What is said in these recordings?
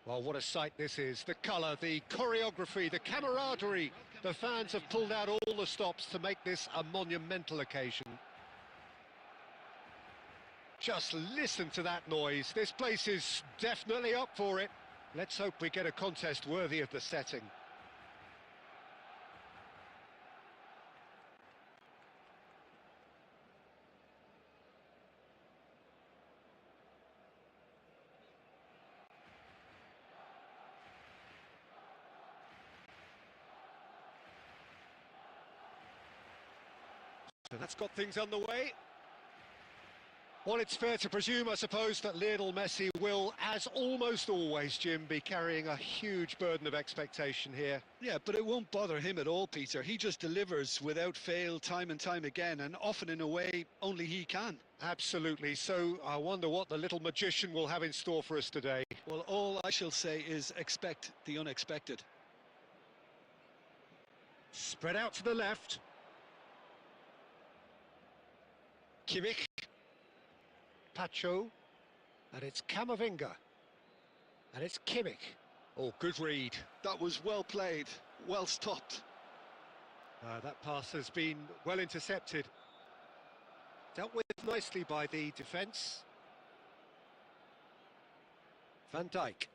Well, what a sight this is. The colour, the choreography, the camaraderie. The fans have pulled out all the stops to make this a monumental occasion. Just listen to that noise. This place is definitely up for it. Let's hope we get a contest worthy of the setting. So that's got things underway. Well, it's fair to presume, I suppose, that Lionel Messi will, as almost always, Jim, be carrying a huge burden of expectation here. Yeah, but it won't bother him at all, Peter. He just delivers without fail time and time again, and often in a way only he can. Absolutely. So I wonder what the little magician will have in store for us today. Well, all I shall say is expect the unexpected. Spread out to the left. Kimmich. Pacho, and it's Camavinga, and it's Kimmich. Oh, good read. That was well played, well stopped. That pass has been well intercepted. Dealt with nicely by the defence. Van Dijk.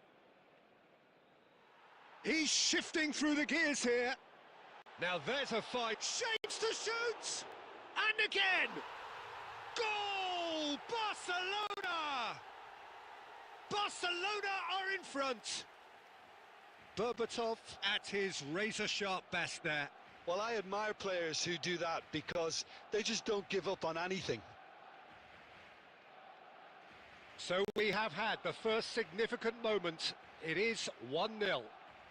He's shifting through the gears here. Now there's a fight. Shapes to shoot! And again! Goal! Barcelona! Barcelona are in front. Berbatov at his razor-sharp best there. Well, I admire players who do that because they just don't give up on anything. So we have had the first significant moment. It is 1-0.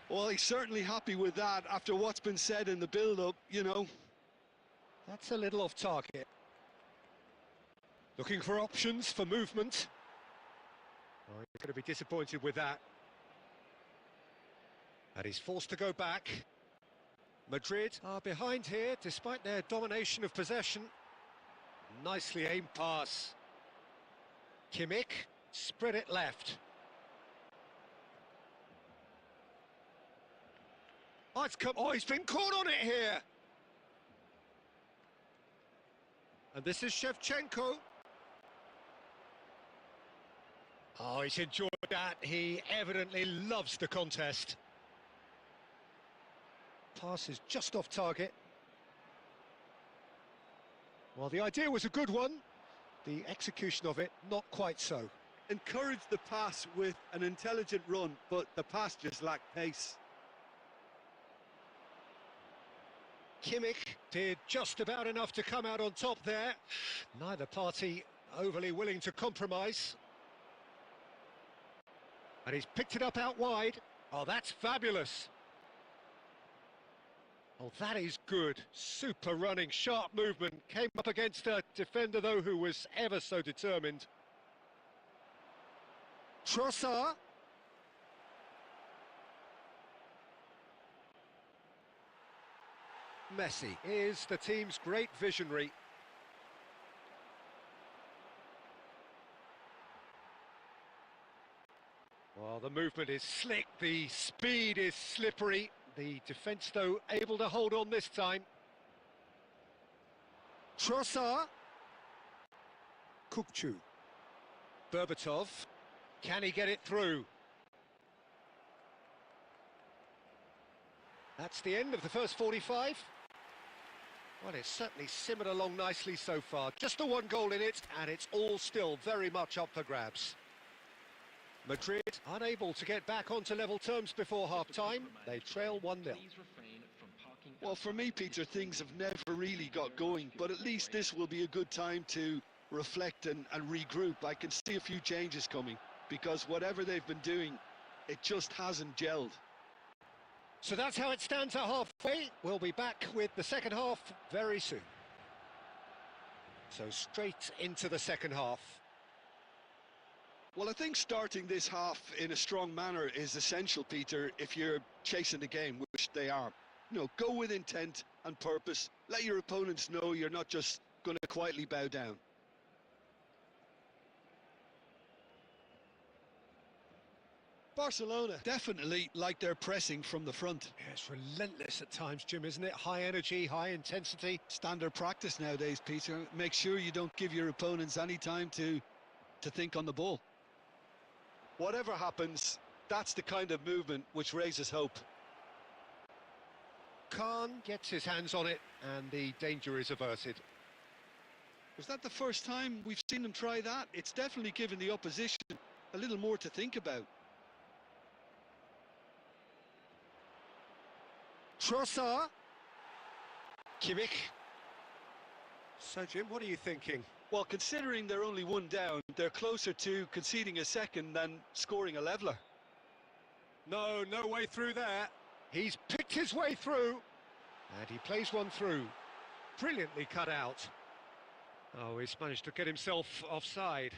Well, he's certainly happy with that after what's been said in the build-up, you know. That's a little off target. Looking for options for movement. Oh, he's going to be disappointed with that. And he's forced to go back. Madrid are behind here, despite their domination of possession. Nicely aimed pass. Kimmich, spread it left. Oh, he's been caught on it here. And this is Shevchenko. Oh, he's enjoyed that. He evidently loves the contest. Pass is just off target. Well, the idea was a good one. The execution of it, not quite so. Encouraged the pass with an intelligent run, but the pass just lacked pace. Kimmich did just about enough to come out on top there. Neither party overly willing to compromise. And he's picked it up out wide. Oh, that's fabulous. Oh, that is good. Super running, sharp movement. Came up against a defender, though, who was ever so determined. Trossard. Messi is the team's great visionary. Well, the movement is slick, the speed is slippery. The defence, though, able to hold on this time. Trossard. Kukçu. Berbatov. Can he get it through? That's the end of the first 45. Well, it's certainly simmered along nicely so far. Just the one goal in it, and it's all still very much up for grabs. Madrid unable to get back onto level terms before half-time. They trail 1-0. Well, for me, Peter, things have never really got going, but at least this will be a good time to reflect and regroup. I can see a few changes coming, because whatever they've been doing, it just hasn't gelled. So that's how it stands at halfway. We'll be back with the second half very soon. So straight into the second half. Well, I think starting this half in a strong manner is essential, Peter, if you're chasing the game, which they are. You know, go with intent and purpose. Let your opponents know you're not just going to quietly bow down. Barcelona definitely like their pressing from the front. Yeah, it's relentless at times, Jim, isn't it? High energy, high intensity. Standard practice nowadays, Peter. Make sure you don't give your opponents any time to think on the ball. Whatever happens, that's the kind of movement which raises hope. Khan gets his hands on it, and the danger is averted. Was that the first time we've seen them try that? It's definitely given the opposition a little more to think about. Trossard. Kimmich. So, Jim, what are you thinking? Well, considering they're only one down, they're closer to conceding a second than scoring a leveller. No way through there. He's picked his way through, and he plays one through. Brilliantly cut out. Oh, he's managed to get himself offside.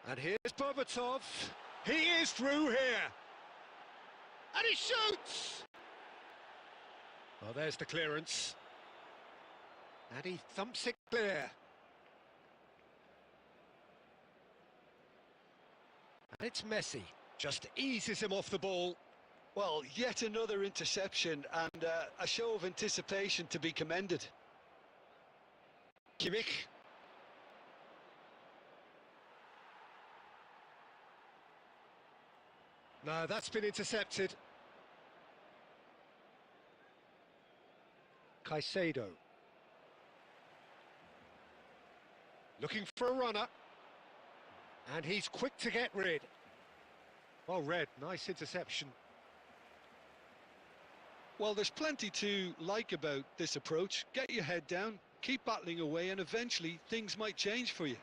And here's Berbatov. He is through here. And he shoots! Oh, there's the clearance. And he thumps it clear. And it's Messi. Just eases him off the ball. Well, yet another interception and a show of anticipation to be commended. Kimmich. No, that's been intercepted. Caicedo. Looking for a runner. And he's quick to get rid. Well read, nice interception. Well, there's plenty to like about this approach. Get your head down, keep battling away, and eventually things might change for you.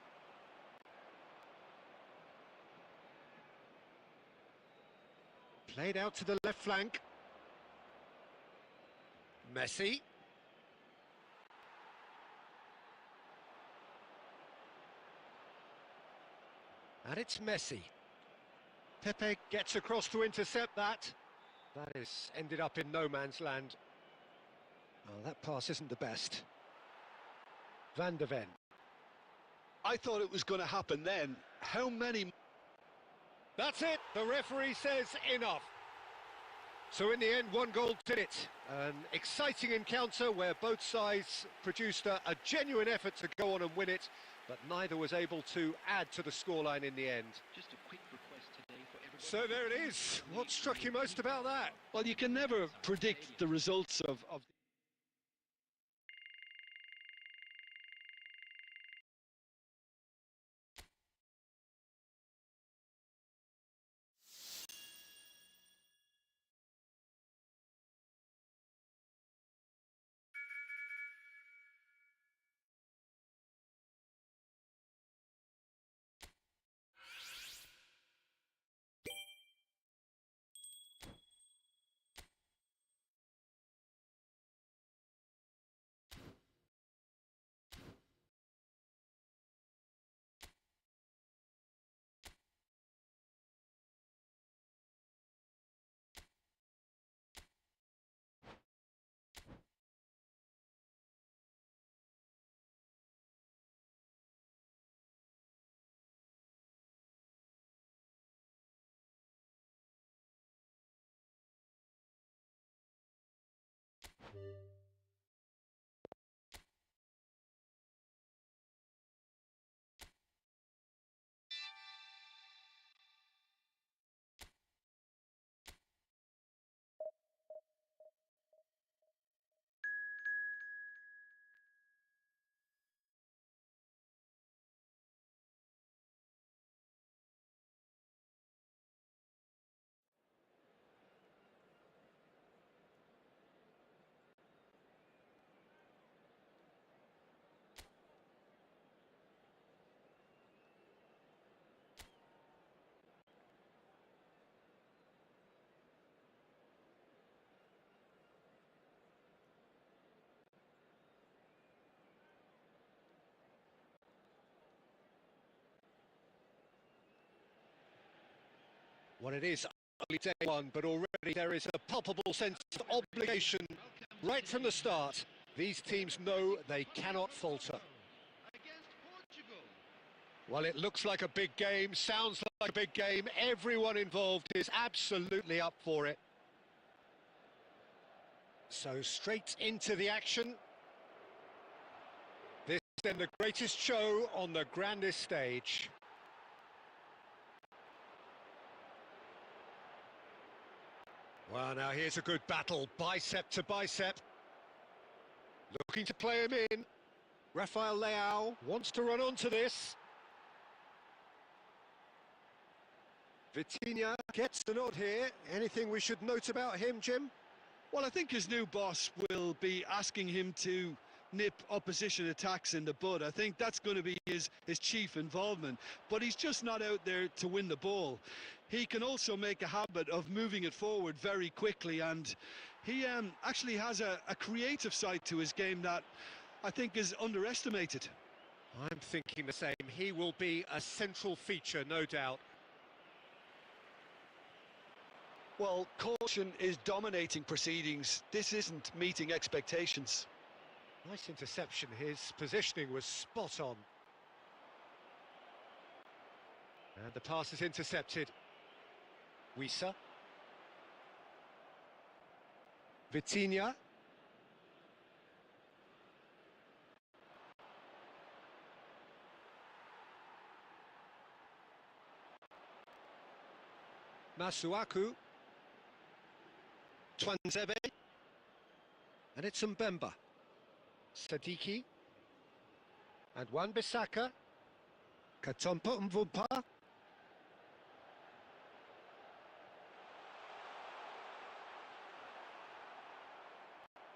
Played out to the left flank. Messi. And it's Messi. Pepe gets across to intercept that. That is ended up in no man's land. Oh, that pass isn't the best. Van de Ven. I thought it was going to happen then. How many... That's it. The referee says enough. So in the end, one goal did it. An exciting encounter where both sides produced a genuine effort to go on and win it, but neither was able to add to the scoreline in the end. Just a quick request today for everyone. So there it is. What struck you most about that? Well, you can never predict the results of... Well, it is only day one, but already there is a palpable sense of obligation right from the start. These teams know they cannot falter. Well, it looks like a big game, sounds like a big game. Everyone involved is absolutely up for it. So straight into the action. This is then the greatest show on the grandest stage. Well, now here's a good battle, bicep to bicep. Looking to play him in. Rafael Leao wants to run onto this. Vitinha gets the nod here. Anything we should note about him, Jim? Well, I think his new boss will be asking him to nip opposition attacks in the bud. I think that's going to be his chief involvement. But he's just not out there to win the ball. He can also make a habit of moving it forward very quickly, and he actually has a creative side to his game that I think is underestimated. I'm thinking the same. He will be a central feature, no doubt. Well, caution is dominating proceedings. This isn't meeting expectations. Nice interception. His positioning was spot on. And the pass is intercepted. Wissa. Vitinha. Masuaku. Twanzebe. And it's Mbemba. Sadiki. And Wan-Bissaka. Katompa Mvumpa.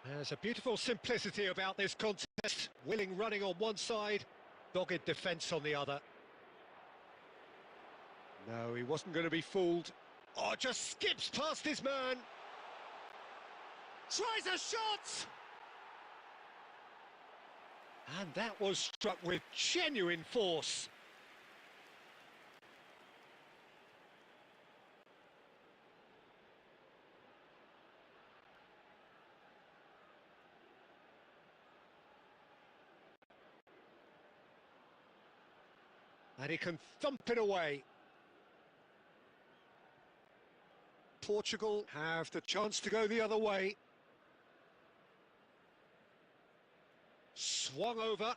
There's a beautiful simplicity about this contest. Willing running on one side, dogged defence on the other. No, he wasn't going to be fooled. Oh, just skips past his man. Tries a shot! And that was struck with genuine force. And he can thump it away. Portugal have the chance to go the other way. Swung over.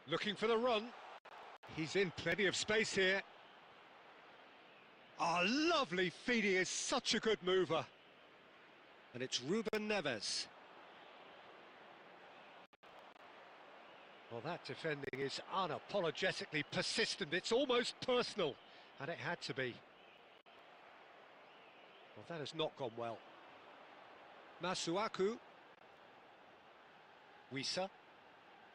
Looking for the run. He's in plenty of space here. Ah, lovely feed. He is such a good mover. And it's Ruben Neves. Well, that defending is unapologetically persistent. It's almost personal, and it had to be. Well, that has not gone well. Masuaku. Wissa.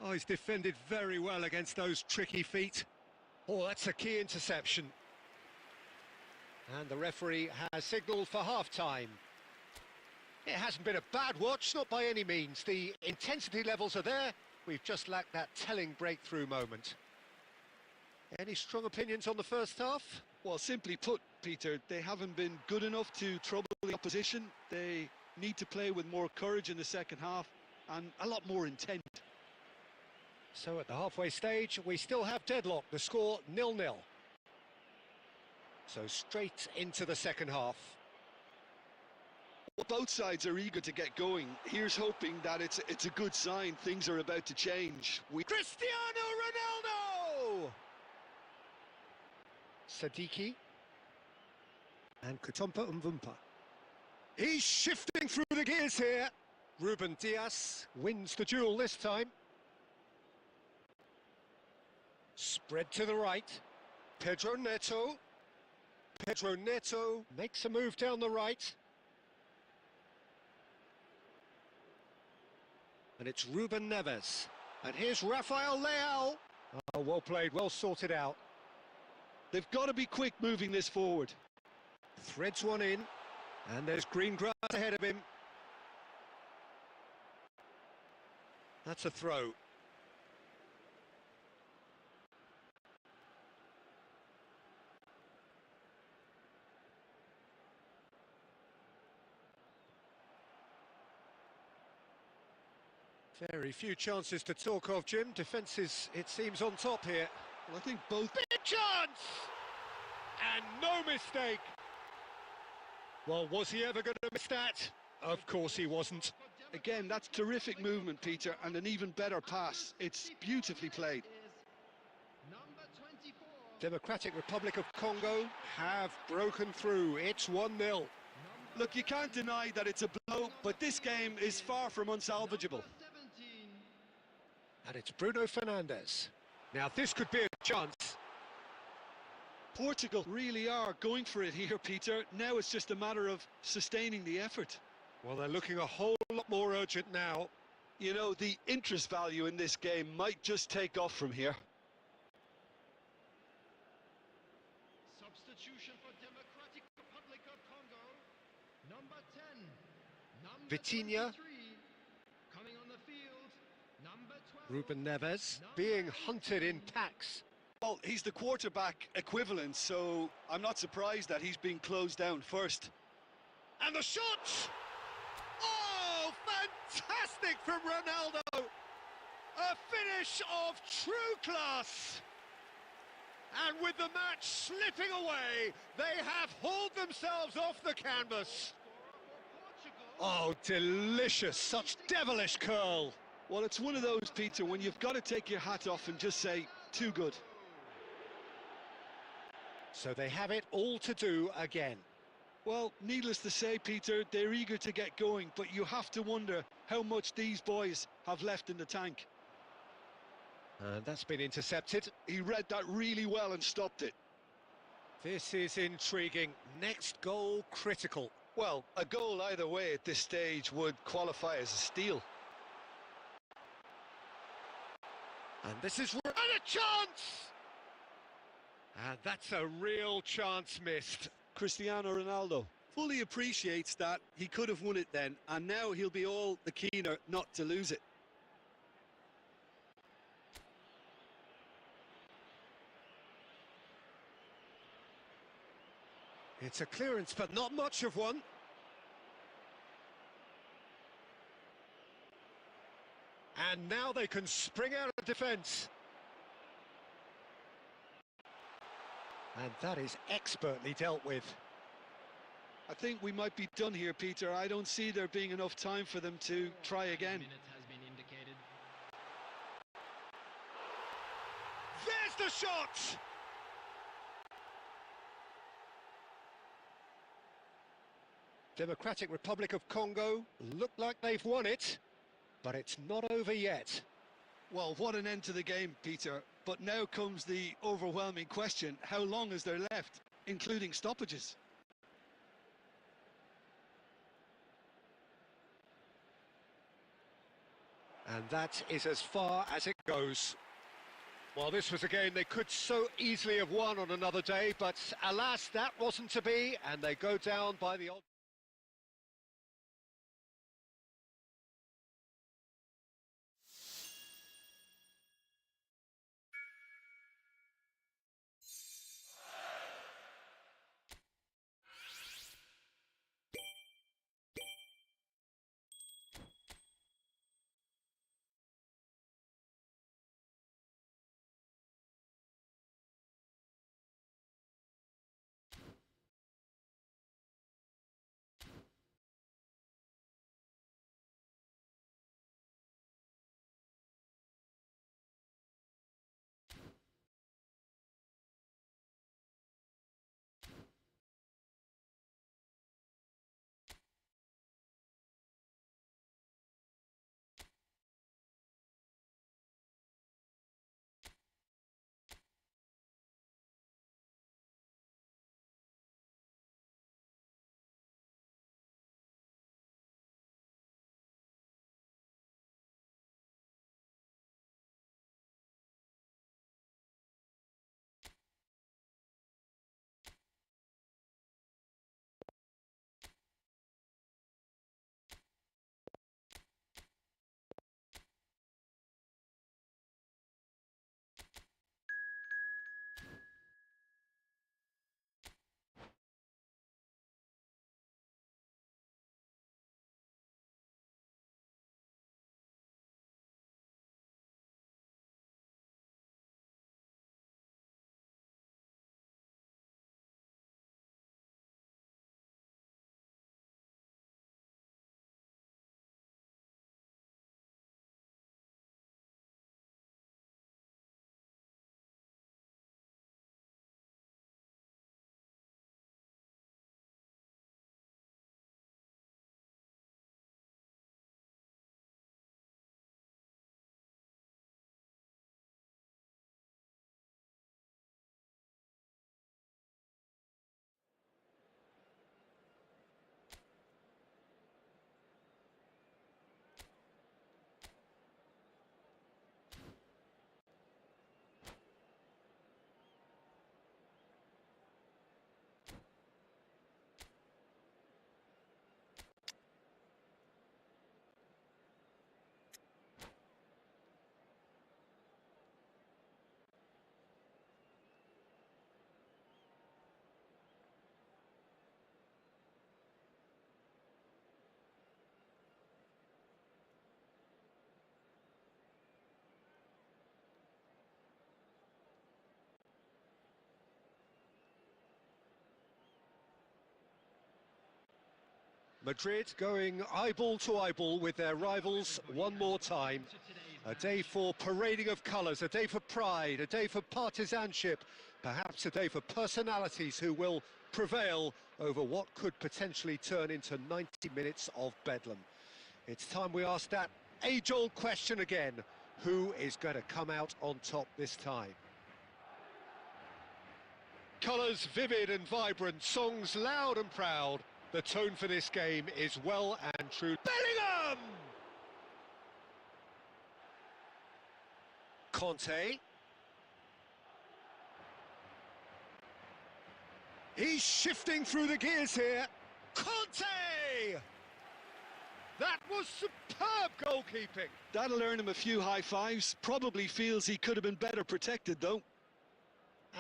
Oh, he's defended very well against those tricky feet. Oh, that's a key interception. And the referee has signalled for half-time. It hasn't been a bad watch, not by any means. The intensity levels are there. We've just lacked that telling breakthrough moment. Any strong opinions on the first half? Well, simply put, Peter, they haven't been good enough to trouble the opposition. They need to play with more courage in the second half and a lot more intent. So at the halfway stage, we still have deadlock. The score 0-0. So straight into the second half. Well, both sides are eager to get going. Here's hoping that it's a good sign. Things are about to change. Cristiano Ronaldo! Sadiki. And Katompa Mvumpa. He's shifting through the gears here. Ruben Dias wins the duel this time. Spread to the right. Pedro Neto. Pedro Neto makes a move down the right. And it's Ruben Neves. And here's Rafael Leao. Oh, well played, well sorted out. They've got to be quick moving this forward. Threads one in. And there's green grass ahead of him. That's a throw. Very few chances to talk of, Jim. Defence is, it seems, on top here. Well, I think both... Big chance! And no mistake! Well, was he ever going to miss that? Of course he wasn't. Again, that's terrific movement, Peter, and an even better pass. It's beautifully played. Democratic Republic of Congo have broken through. It's 1-0. Look, you can't deny that it's a blow, but this game is far from unsalvageable. And it's Bruno Fernandes. Now this could be a chance. Portugal really are going for it here, Peter. Now it's just a matter of sustaining the effort. Well, they're looking a whole lot more urgent now. You know, the interest value in this game might just take off from here. Substitution for Democratic Republic of Congo. Number 10. Number Vitinha. 23. Coming on the field. Number 12. Ruben Neves being hunted in packs. Well, he's the quarterback equivalent, so I'm not surprised that he's being closed down first. And the shot! Oh, fantastic from Ronaldo! A finish of true class! And with the match slipping away, they have hauled themselves off the canvas. Oh, delicious, such devilish curl. Well, it's one of those, Peter, when you've got to take your hat off and just say, too good. So they have it all to do again. Well, needless to say, Peter, they're eager to get going, but you have to wonder how much these boys have left in the tank. And that's been intercepted. He read that really well and stopped it. This is intriguing. Next goal critical. Well, a goal either way at this stage would qualify as a steal. And this is and a chance! And that's a real chance missed. Cristiano Ronaldo fully appreciates that he could have won it then, and now he'll be all the keener not to lose it. It's a clearance, but not much of one. And now they can spring out of defence. And that is expertly dealt with. I think we might be done here, Peter. I don't see there being enough time for them to try again. Minute has been indicated. There's the shot! Democratic Republic of Congo look like they've won it, but it's not over yet. Well, what an end to the game, Peter. But now comes the overwhelming question, how long is there left, including stoppages? And that is as far as it goes. Well, this was a game they could so easily have won on another day, but alas, that wasn't to be, and they go down by the odd... Madrid going eyeball to eyeball with their rivals one more time. A day for parading of colours, a day for pride, a day for partisanship, perhaps a day for personalities who will prevail over what could potentially turn into 90 minutes of bedlam. It's time we ask that age-old question again. Who is going to come out on top this time? Colours vivid and vibrant, songs loud and proud. The tone for this game is well and true. Bellingham! Conte. He's shifting through the gears here. Conte! That was superb goalkeeping. That'll earn him a few high fives. Probably feels he could have been better protected, though.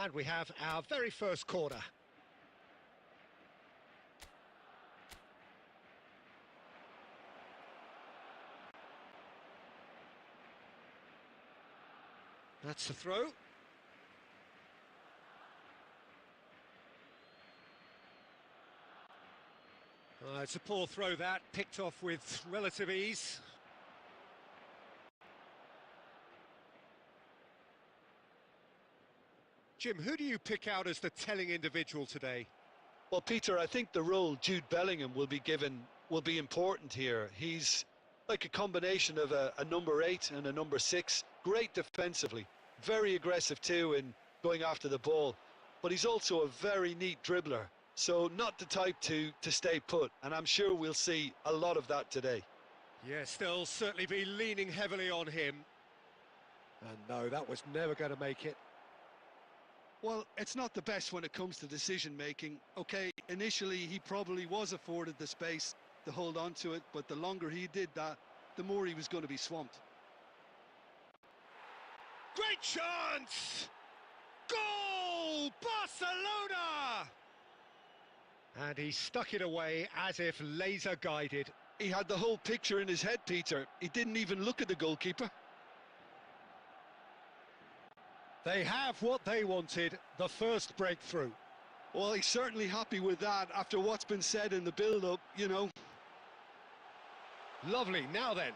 And we have our very first corner. That's the throw. It's a poor throw that, picked off with relative ease. Jim, who do you pick out as the telling individual today? Well, Peter, I think the role Jude Bellingham will be given will be important here. He's like a combination of a number 8 and a number 6. Great defensively, very aggressive too in going after the ball. But he's also a very neat dribbler. So not the type to stay put, and I'm sure we'll see a lot of that today. Yes, they'll certainly be leaning heavily on him. And no, that was never going to make it. Well, it's not the best when it comes to decision-making. Okay, initially he probably was afforded the space to hold on to it, but the longer he did that, the more he was going to be swamped. Great chance! Goal! Barcelona! And he stuck it away as if laser-guided. He had the whole picture in his head, Peter. He didn't even look at the goalkeeper. They have what they wanted, the first breakthrough. Well, he's certainly happy with that after what's been said in the build-up, you know. Lovely, now then.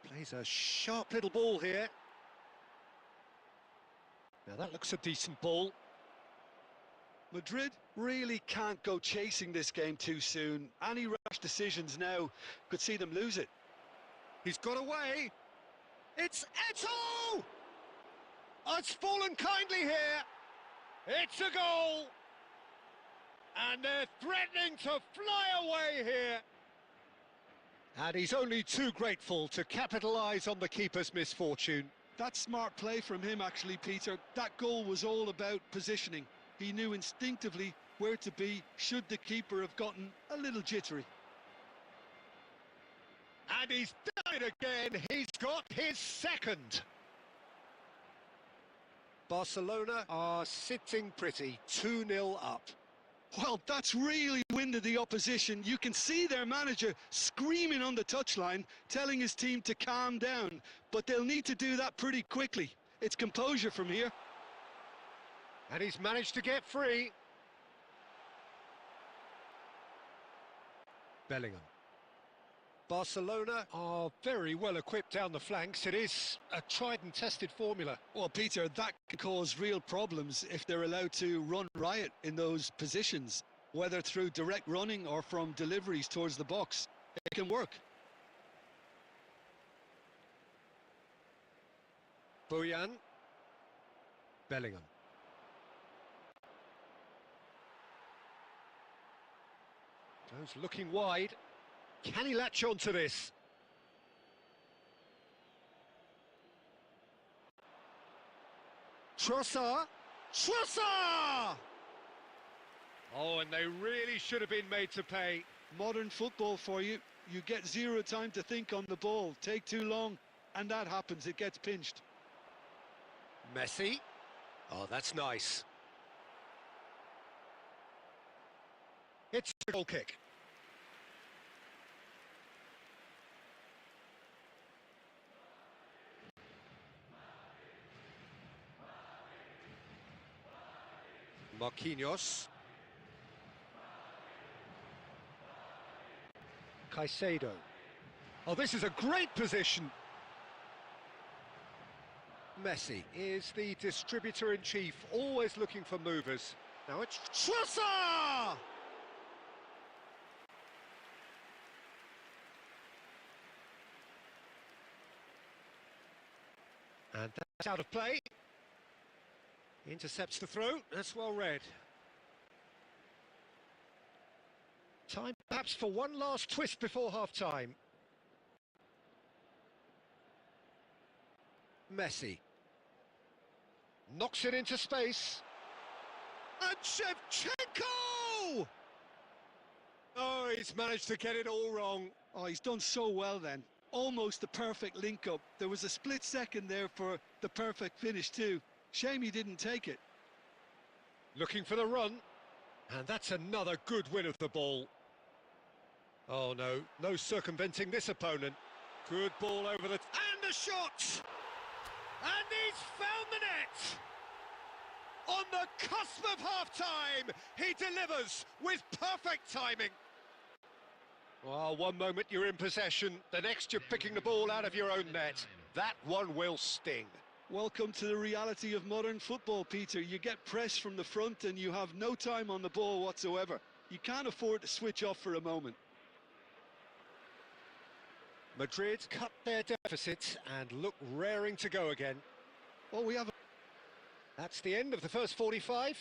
Plays a sharp little ball here. Now that looks a decent ball. Madrid really can't go chasing this game too soon. Any rash decisions now could see them lose it. He's got away. It's Eto'o! Oh, it's fallen kindly here. It's a goal. And they're threatening to fly away here. And he's only too grateful to capitalise on the keeper's misfortune. That's smart play from him, actually, Peter. That goal was all about positioning. He knew instinctively where to be should the keeper have gotten a little jittery. And he's done it again. He's got his second. Barcelona are sitting pretty, 2-0 up. Well, that's really winded the opposition. You can see their manager screaming on the touchline, telling his team to calm down. But they'll need to do that pretty quickly. It's composure from here. And he's managed to get free. Bellingham. Barcelona are very well equipped down the flanks. It is a tried and tested formula. Well, Peter, that can cause real problems if they're allowed to run riot in those positions, whether through direct running or from deliveries towards the box. It can work. Bojan. Bellingham. Goes looking wide. Can he latch on to this? Trossard. Trossard! Oh, and they really should have been made to pay. Modern football for you. You get zero time to think on the ball. Take too long, and that happens. It gets pinched. Messi. Oh, that's nice. It's a goal kick. Marquinhos. Caicedo. Oh, this is a great position. Messi is the distributor-in-chief, always looking for movers. Now it's Trossard! And that's out of play. Intercepts the throw, that's well read. Time perhaps for one last twist before half-time. Messi. Knocks it into space. And Shevchenko! Oh, he's managed to get it all wrong. Oh, he's done so well then. Almost the perfect link-up. There was a split second there for the perfect finish too. Shame he didn't take it. Looking for the run. And that's another good win of the ball. Oh no, no circumventing this opponent. Good ball over the... And a shot! And he's found the net! On the cusp of half-time, he delivers with perfect timing. Well, one moment you're in possession, the next you're picking the ball out of your own net. That one will sting. Welcome to the reality of modern football, Peter. You get press from the front and you have no time on the ball whatsoever. You can't afford to switch off for a moment. Madrid cut their deficit and look raring to go again. Oh, we have... That's the end of the first 45.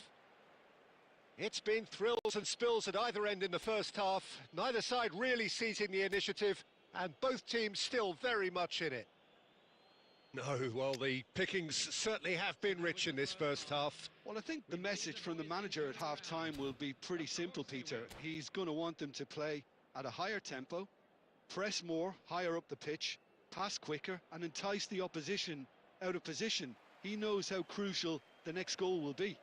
It's been thrills and spills at either end in the first half. Neither side really seizing the initiative, and both teams still very much in it. No, well, the pickings certainly have been rich in this first half. Well, I think the message from the manager at half-time will be pretty simple, Peter. He's going to want them to play at a higher tempo, press more, higher up the pitch, pass quicker, and entice the opposition out of position. He knows how crucial the next goal will be.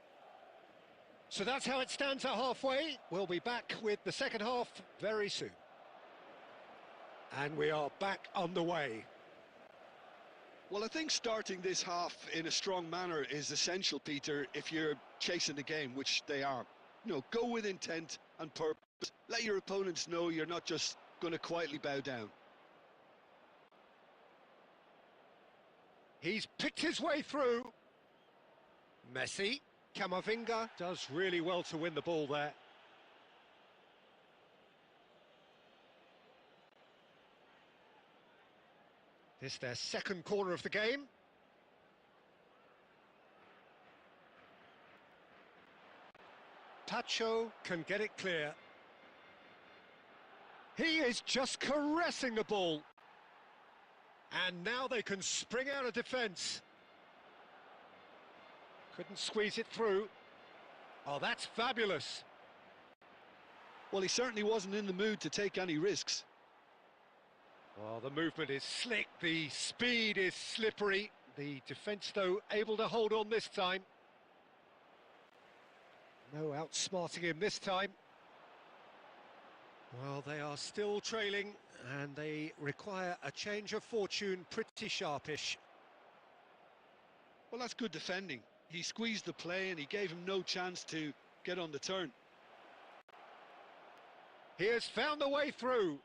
So that's how it stands at halfway. We'll be back with the second half very soon. And we are back underway. Well, I think starting this half in a strong manner is essential, Peter, if you're chasing the game, which they are. You know, go with intent and purpose. Let your opponents know you're not just going to quietly bow down. He's picked his way through. Messi. Camavinga does really well to win the ball there. This their second corner of the game. Pacho can get it clear. He is just caressing the ball. And now they can spring out of defence. Couldn't squeeze it through. Oh, that's fabulous. Well, he certainly wasn't in the mood to take any risks. Well, the movement is slick, the speed is slippery. The defence, though, able to hold on this time. No outsmarting him this time. Well, they are still trailing, and they require a change of fortune pretty sharpish. Well, that's good defending. He squeezed the play and he gave him no chance to get on the turn. He has found a way through.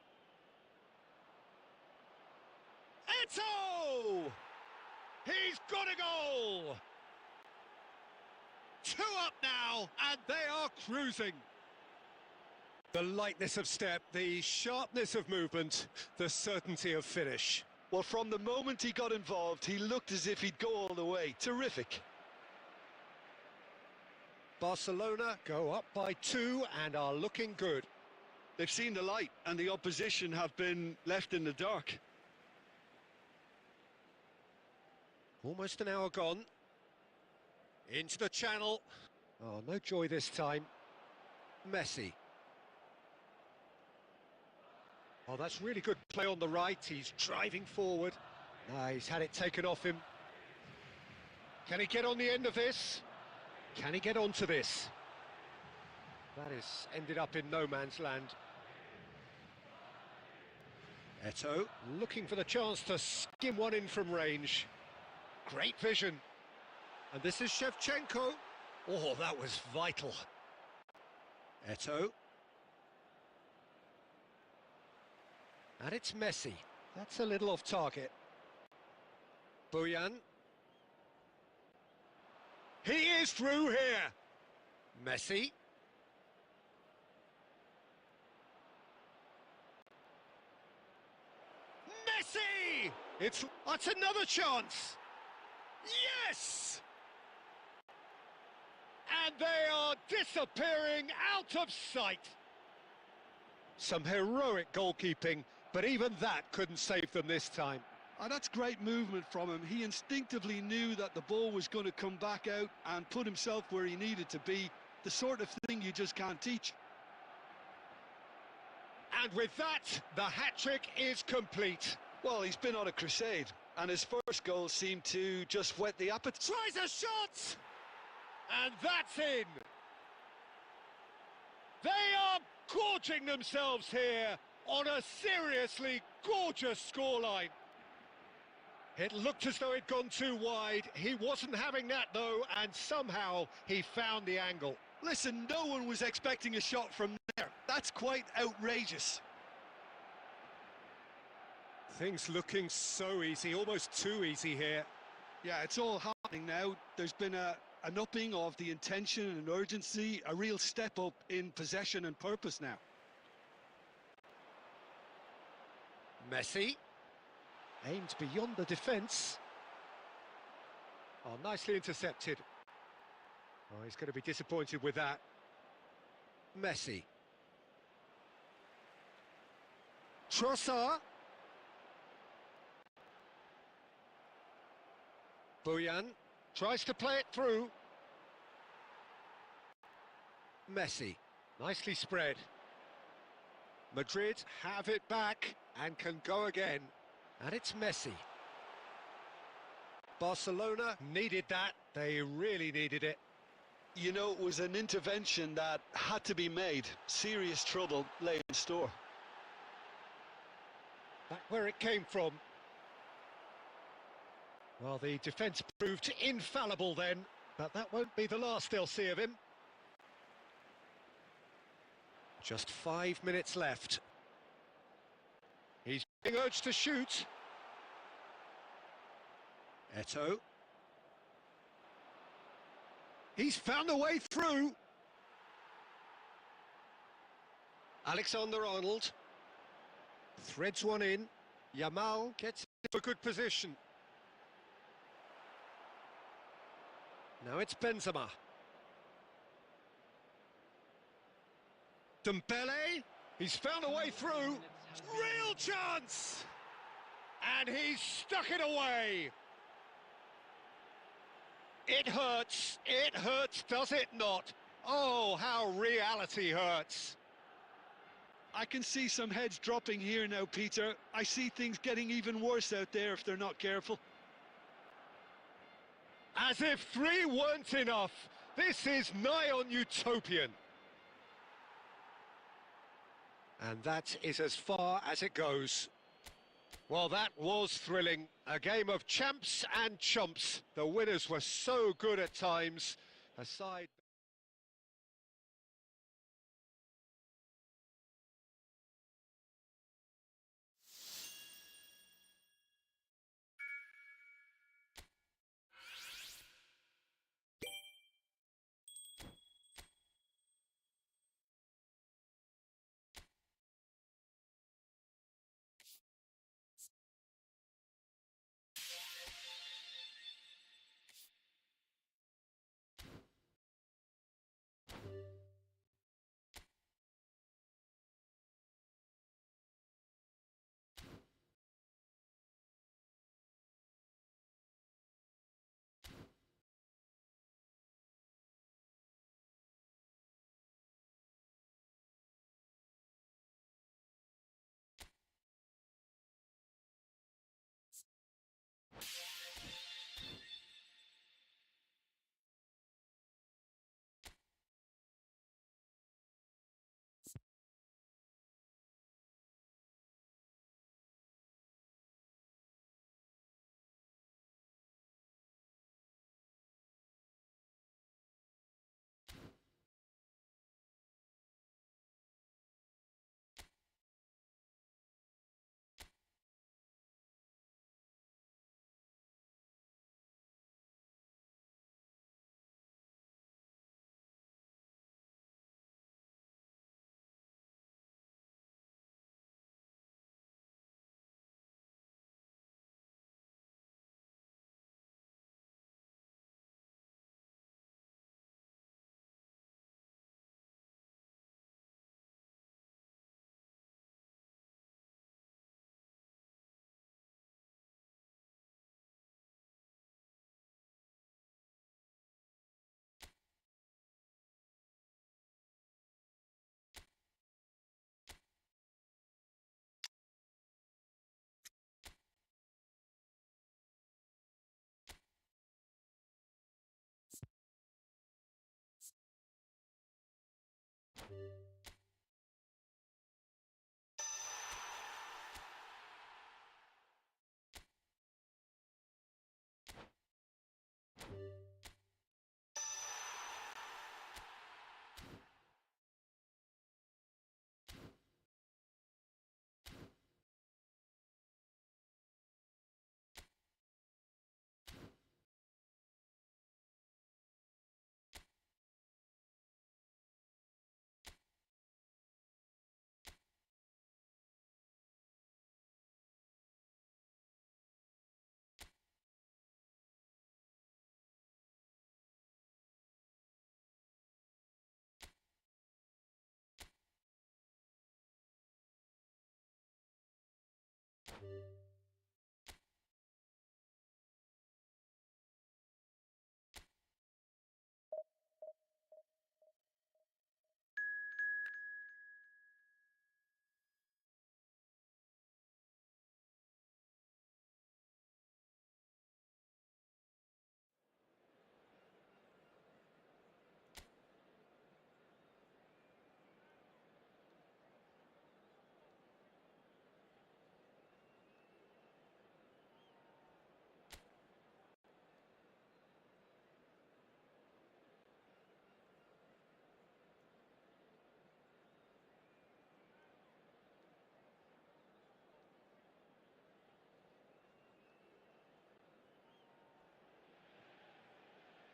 Eto! He's got a goal! 2 up now, and they are cruising. The lightness of step, the sharpness of movement, the certainty of finish. Well, from the moment he got involved, he looked as if he'd go all the way. Terrific. Barcelona go up by 2 and are looking good. They've seen the light and the opposition have been left in the dark. Almost an hour gone. Into the channel. Oh, no joy this time. Messi. Oh, that's really good play on the right. He's driving forward. He's had it taken off him. Can he get on the end of this? Can he get onto this? That is ended up in no man's land. Eto looking for the chance to skim one in from range. Great vision. And this is Shevchenko. Oh, that was vital. Eto. And it's Messi. That's a little off target. Buyan. He is through here. Messi. Messi! That's another chance. Yes! And they are disappearing out of sight. Some heroic goalkeeping, but even that couldn't save them this time. That's great movement from him. He instinctively knew that the ball was going to come back out and put himself where he needed to be. The sort of thing you just can't teach. And with that, the hat-trick is complete. Well, he's been on a crusade, and his first goal seemed to just whet the appetite. Tries a shot! And that's in! They are gorging themselves here on a seriously gorgeous scoreline. It looked as though it'd gone too wide. He wasn't having that, though, and somehow he found the angle. Listen, no one was expecting a shot from there. That's quite outrageous. Things looking so easy, almost too easy here. Yeah, it's all happening now. There's been an upping of the intention and urgency, a real step up in possession and purpose now. Messi. Aimed beyond the defence. Oh, nicely intercepted. Oh, he's going to be disappointed with that. Messi. Trossard. Buyan tries to play it through. Messi. Nicely spread. Madrid have it back and can go again. And it's Messi. Barcelona needed that. They really needed it. You know, it was an intervention that had to be made. Serious trouble lay in store. Back where it came from. Well, the defence proved infallible then, but that won't be the last they'll see of him. Just 5 minutes left. He's being urged to shoot. Eto'o. He's found a way through. Alexander-Arnold threads one in. Yamal gets into a good position. Now it's Benzema. Dembele, he's found a way through. Real chance! And he's stuck it away. It hurts, does it not? Oh, how reality hurts. I can see some heads dropping here now, Peter. I see things getting even worse out there if they're not careful. As if 3 weren't enough. This is nigh on utopian. And that is as far as it goes. Well, that was thrilling. A game of champs and chumps. The winners were so good at times. Aside...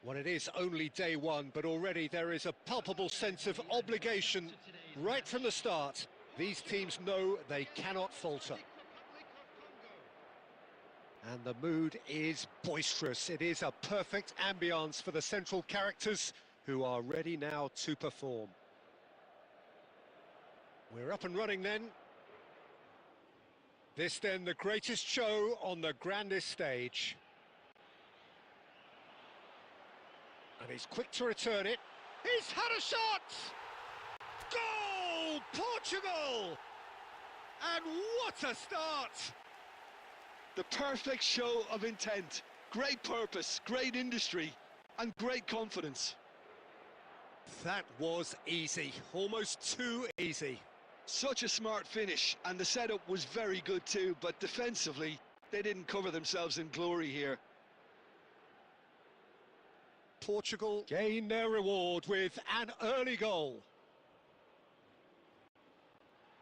Well, it is only day one, but already there is a palpable sense of obligation right from the start. These teams know they cannot falter. And the mood is boisterous. It is a perfect ambience for the central characters who are ready now to perform. We're up and running then. This then the greatest show on the grandest stage. And he's quick to return it. He's had a shot! Goal! Portugal! And what a start! The perfect show of intent, great purpose, great industry, and great confidence. That was easy, almost too easy. Such a smart finish, and the setup was very good too, but defensively, they didn't cover themselves in glory here. Portugal gain their reward with an early goal.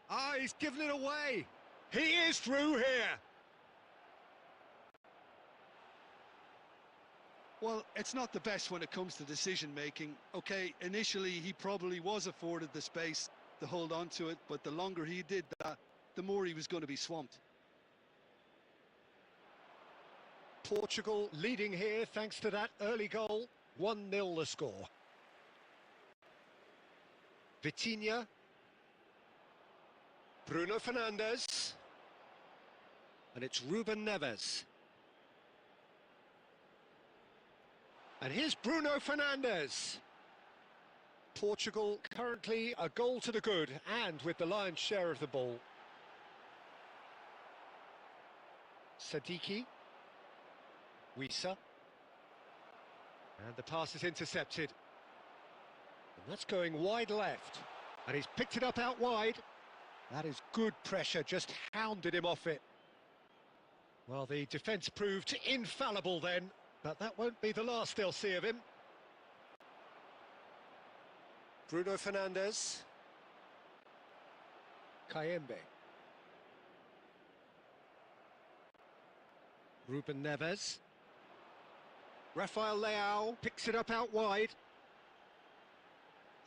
Ah, he's given it away. He is through here. Well, it's not the best when it comes to decision-making. Okay, initially he probably was afforded the space to hold on to it, but the longer he did that, the more he was going to be swamped. Portugal leading here thanks to that early goal. 1-0 the score. Vitinha. Bruno Fernandes. And it's Ruben Neves. And here's Bruno Fernandes. Portugal currently a goal to the good and with the lion's share of the ball. Sadiki. Wissa. And the pass is intercepted. And that's going wide left. And he's picked it up out wide. That is good pressure, just hounded him off it. Well, the defence proved infallible then, but that won't be the last they'll see of him. Bruno Fernandes. Kayembe. Ruben Neves. Rafael Leao picks it up out wide.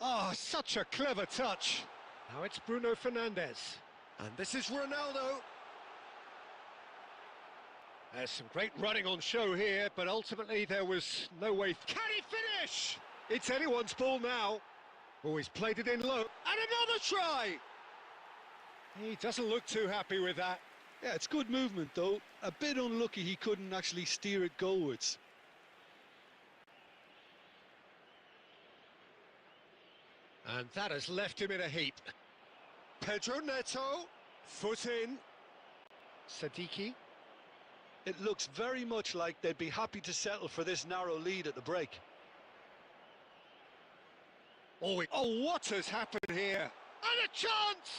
Oh, such a clever touch. Now it's Bruno Fernandes. And this is Ronaldo. There's some great running on show here, but ultimately there was no way. Can he finish? It's anyone's ball now. Oh, he's played it in low. And another try! He doesn't look too happy with that. Yeah, it's good movement though. A bit unlucky he couldn't actually steer it goalwards. And that has left him in a heap. Pedro Neto, foot in. Sadiki. It looks very much like they'd be happy to settle for this narrow lead at the break. Oh, what has happened here? And a chance!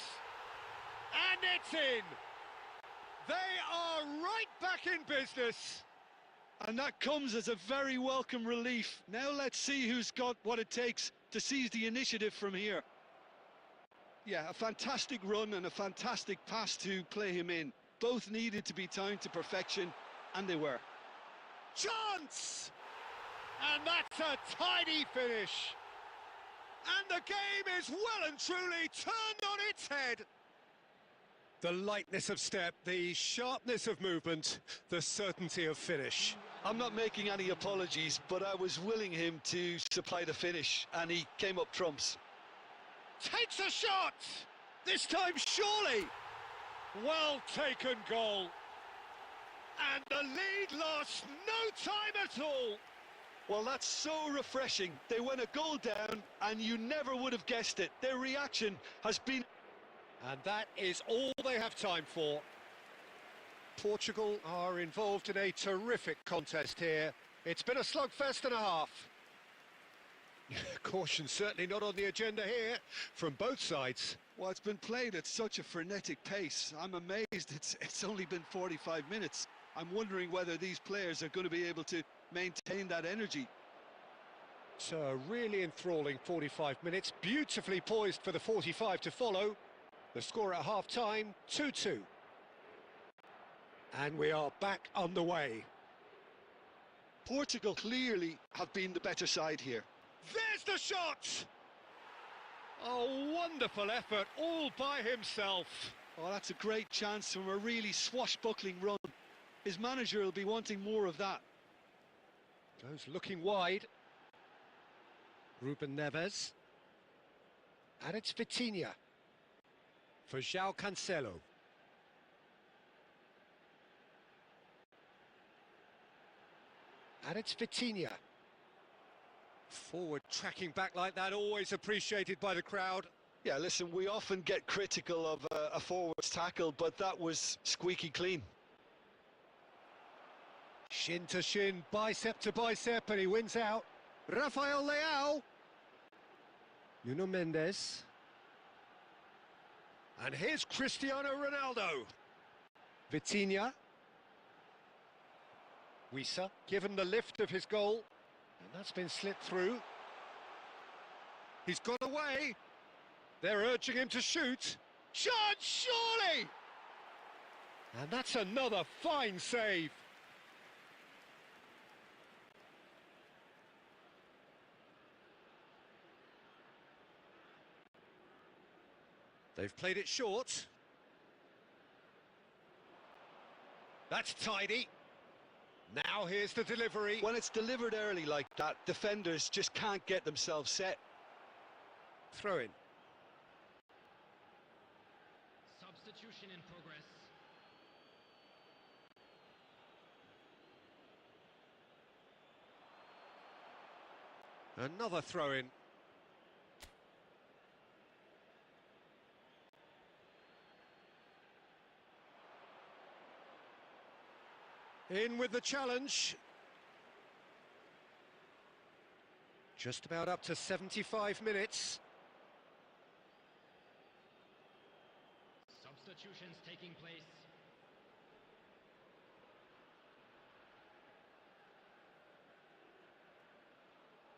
And it's in! They are right back in business. And that comes as a very welcome relief. Now let's see who's got what it takes to seize the initiative from here. Yeah, a fantastic run and a fantastic pass to play him in. Both needed to be timed to perfection, and they were. Chance! And that's a tidy finish. And the game is well and truly turned on its head. The lightness of step, the sharpness of movement, the certainty of finish. I'm not making any apologies, but I was willing him to supply the finish, and he came up trumps. Takes a shot! This time surely! Well taken goal. And the lead lost no time at all. Well, that's so refreshing. They went a goal down, and you never would have guessed it. Their reaction has been... And that is all they have time for. Portugal are involved in a terrific contest here. It's been a slugfest and a half. Caution certainly not on the agenda here from both sides. Well, it's been played at such a frenetic pace. I'm amazed it's only been 45 minutes. I'm wondering whether these players are going to be able to maintain that energy. It's a really enthralling 45 minutes, beautifully poised for the 45 to follow. The score at half-time, 2-2. And we are back underway. Portugal clearly have been the better side here. There's the shot! Oh, wonderful effort, all by himself. Oh, that's a great chance from a really swashbuckling run. His manager will be wanting more of that. Goes looking wide. Ruben Neves. And it's Vitinha. For João Cancelo. And it's Vitinha. Forward tracking back like that, always appreciated by the crowd. Yeah, listen, we often get critical of a forward's tackle, but that was squeaky clean. Shin to shin, bicep to bicep, and he wins out. Rafael Leao. Nuno Mendes. And here's Cristiano Ronaldo. Vitinha. Wissa, given the lift of his goal. And that's been slipped through. He's got away. They're urging him to shoot. Shot, surely! And that's another fine save. They've played it short. That's tidy. Now here's the delivery. When it's delivered early like that, defenders just can't get themselves set. Throw in. Substitution in progress. Another throw in. In with the challenge. Just about up to 75 minutes. Substitutions taking place.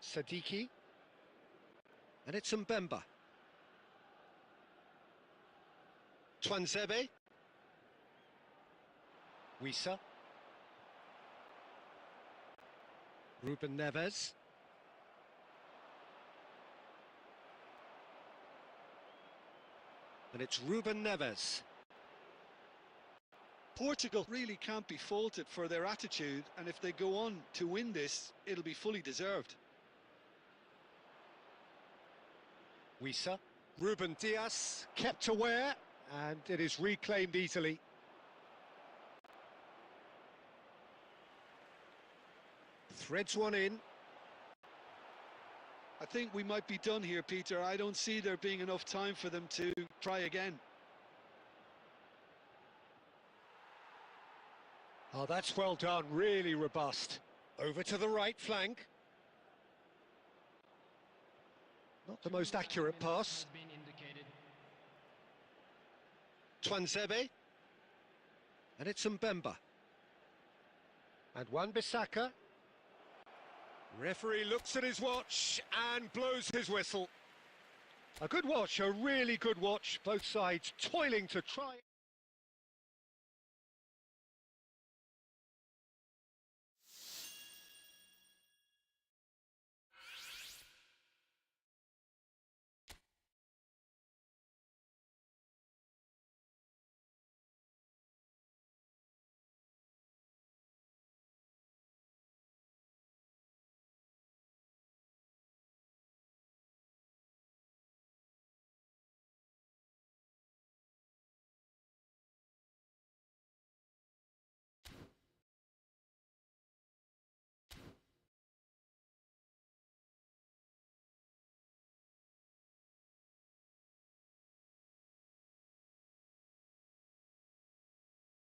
Sadiki. And it's Mbemba. Twanzebe. Wissa. Ruben Neves. And it's Ruben Neves. Portugal really can't be faulted for their attitude, and if they go on to win this, it'll be fully deserved. Wissa. Ruben Dias kept aware, and it is reclaimed easily. Threads one in. I think we might be done here, Peter. I don't see there being enough time for them to try again. Oh, that's well done, really robust. Over to the right flank. Not the most accurate pass. Twanzebe. And it's Mbemba. And Wan-Bissaka. Referee looks at his watch and blows his whistle. A good watch, a really good watch. Both sides toiling to try.